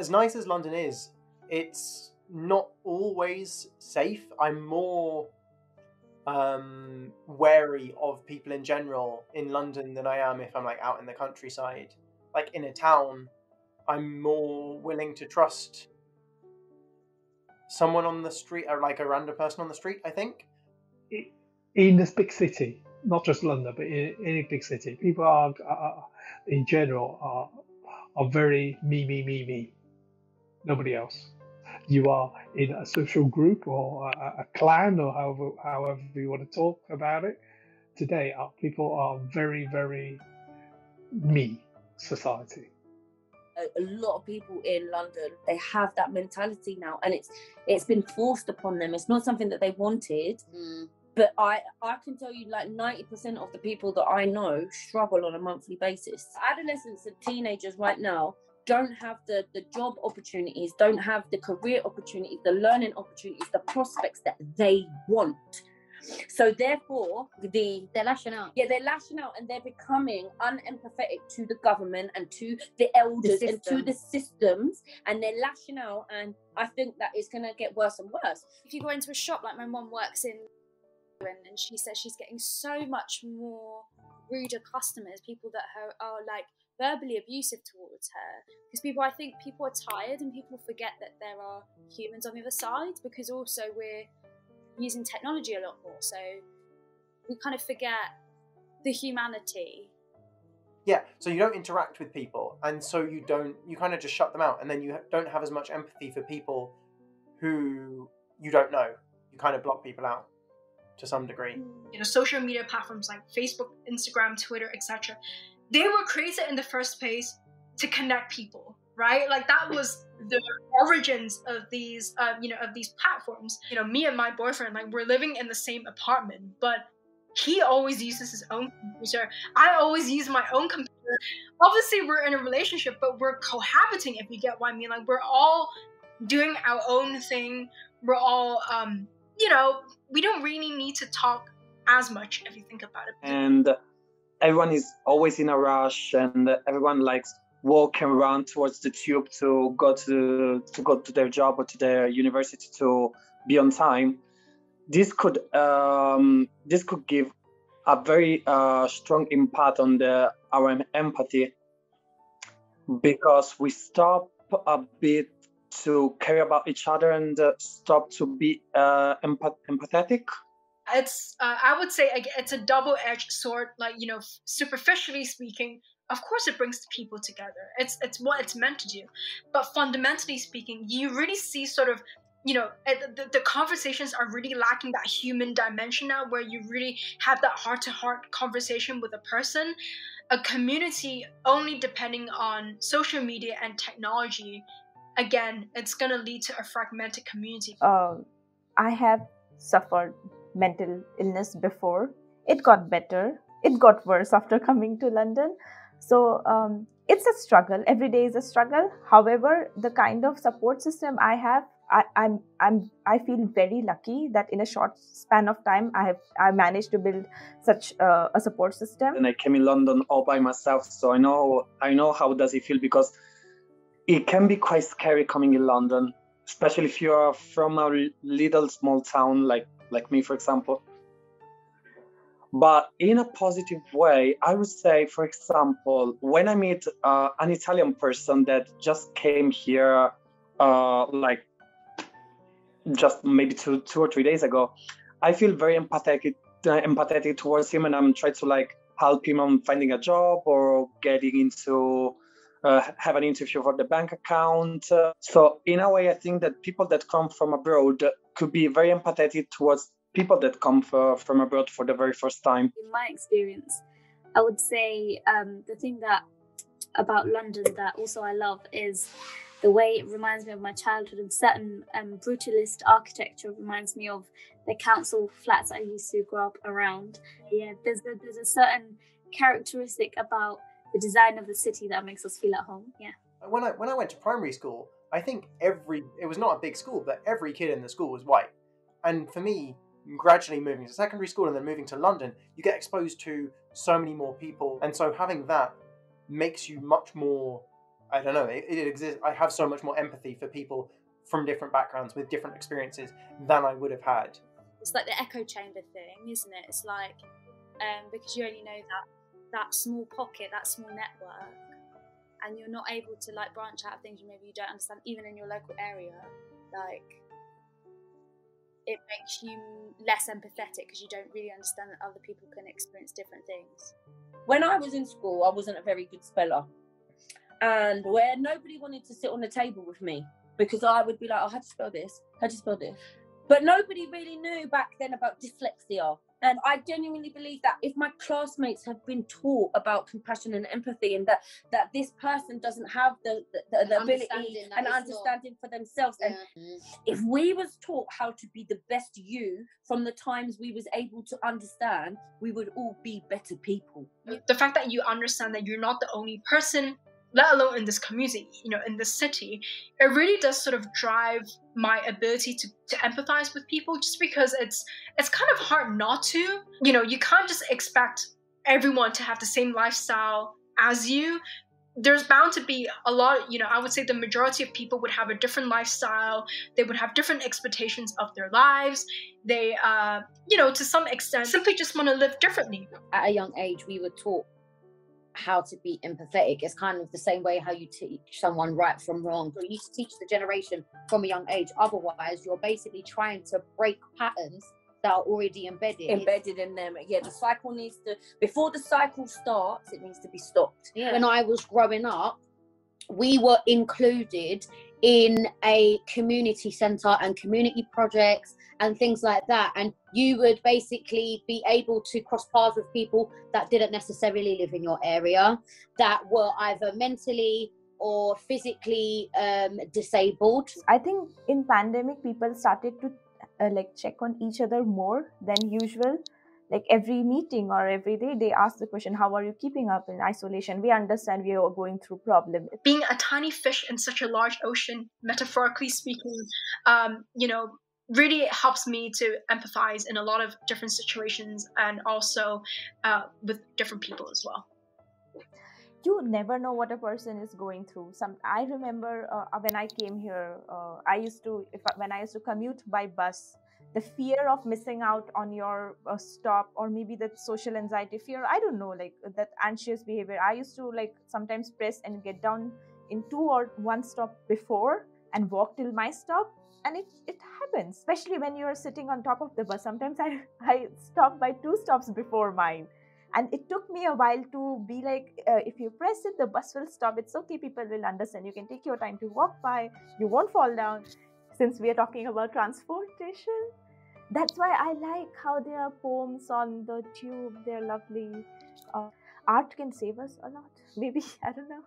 as nice as London is, it's not always safe. I'm more wary of people in general in London than I am if I'm like out in the countryside. Like in a town, I'm more willing to trust someone on the street or like a random person on the street, I think. In this big city, not just London, but in any big city, people are in general are very me, nobody else. You are in a social group or a clan or however you want to talk about it. Today, people are very me society. A lot of people in London, they have that mentality now, and it's been forced upon them. It's not something that they wanted. But I can tell you, like 90% of the people that I know struggle on a monthly basis. Adolescents and teenagers right now don't have the job opportunities, don't have the career opportunities, the learning opportunities, the prospects that they want. So therefore, they're lashing out. Yeah, they're lashing out, and they're becoming unempathetic to the government and to the elders and to the systems, and they're lashing out. And I think that it's going to get worse and worse. If you go into a shop, like my mum works in, and she says she's getting so much more ruder customers, people that are like verbally abusive towards her, because I think people are tired and people forget that there are humans on the other side, because also we're using technology a lot more, so we kind of forget the humanity. Yeah, so you don't interact with people, and so you kind of just shut them out, and then you don't have as much empathy for people who you don't know. You kind of block people out to some degree. Social media platforms like Facebook, Instagram, Twitter, etc. They were created in the first place to connect people, right? Like that was the origins of these, of these platforms. Me and my boyfriend, like we're living in the same apartment, but he always uses his own computer. I always use my own computer. Obviously, we're in a relationship, but we're cohabiting, if you get what I mean. Like we're all doing our own thing. We're all, we don't really need to talk as much if you think about it. And everyone is always in a rush, and everyone likes walk and run towards the tube to go to their job or to their university to be on time. This could give a very strong impact on our empathy, because we stop a bit to care about each other and stop to be empathetic. It's I would say it's a double-edged sword. Like, superficially speaking, of course it brings people together. It's what it's meant to do. But fundamentally speaking, you really see sort of, the conversations are really lacking that human dimension now, where you really have that heart-to-heart conversation with a person. A community only depending on social media and technology, again, it's going to lead to a fragmented community. I have suffered mental illness before. It got better. It got worse after coming to London. So it's a struggle. Every day is a struggle. However, the kind of support system I have, I feel very lucky that in a short span of time I managed to build such a support system. And I came in London all by myself, so I know how does it feel, because it can be quite scary coming in London, especially if you are from a little small town like me, for example. But in a positive way, I would say, for example, when I meet an Italian person that just came here, just maybe two or 3 days ago, I feel very empathetic towards him, and I'm trying to help him on finding a job or getting into have an interview for the bank account. So in a way, I think that people that come from abroad could be very empathetic towards people that come from abroad for the very first time. In my experience, I would say the thing about London that also I love is the way it reminds me of my childhood, and certain brutalist architecture reminds me of the council flats I used to grow up around. Yeah, there's a certain characteristic about the design of the city that makes us feel at home. Yeah. When I went to primary school, I think it was not a big school, but every kid in the school was white. And for me, gradually moving to secondary school and then moving to London, you get exposed to so many more people. And so having that makes you much more I don't know, it exists. I have so much more empathy for people from different backgrounds with different experiences than I would have had. It's like the echo chamber thing, isn't it? It's like because you only know that small pocket, that small network, and you're not able to like branch out of things maybe you don't understand, even in your local area. Like, it makes you less empathetic because you don't really understand that other people can experience different things. When I was in school, I wasn't a very good speller, and where nobody wanted to sit on the table with me because I would be like, "Oh, how do you spell this? How do you spell this?" But nobody really knew back then about dyslexia. And I genuinely believe that if my classmates have been taught about compassion and empathy, and that this person doesn't have the ability and understanding for themselves, and if we was taught how to be the best you from the times we was able to understand, we would all be better people. The fact that you understand that you're not the only person, let alone in this community, in this city, it really does sort of drive my ability to empathize with people, just because it's kind of hard not to. You can't just expect everyone to have the same lifestyle as you. There's bound to be a lot, I would say the majority of people would have a different lifestyle. They would have different expectations of their lives. They, to some extent, simply just want to live differently. At a young age, we were taught how to be empathetic. It's kind of the same way how you teach someone right from wrong. So you need to teach the generation from a young age. Otherwise, you're basically trying to break patterns that are already embedded in them. Yeah, the cycle needs to, before the cycle starts, it needs to be stopped. Yeah. When I was growing up, we were included in a community centre and community projects and things like that, and you would basically be able to cross paths with people that didn't necessarily live in your area, that were either mentally or physically disabled. I think in pandemic people started to check on each other more than usual. Like every meeting or every day they ask the question, how are you keeping up in isolation? We understand we are going through problems. Being a tiny fish in such a large ocean, metaphorically speaking, really helps me to empathize in a lot of different situations, and also with different people as well. You never know what a person is going through. I remember when I came here, when I used to commute by bus, the fear of missing out on your stop, or maybe the social anxiety fear, I don't know, like that anxious behavior. I used to sometimes press and get down in 2 or 1 stop before and walk till my stop. And it happens, especially when you're sitting on top of the bus. Sometimes I stop by 2 stops before mine. And it took me a while to be like, if you press it, the bus will stop. It's okay, people will understand. You can take your time to walk by. You won't fall down. Since we are talking about transportation, that's why I like how there are poems on the tube. They're lovely. Art can save us a lot. Maybe, I don't know.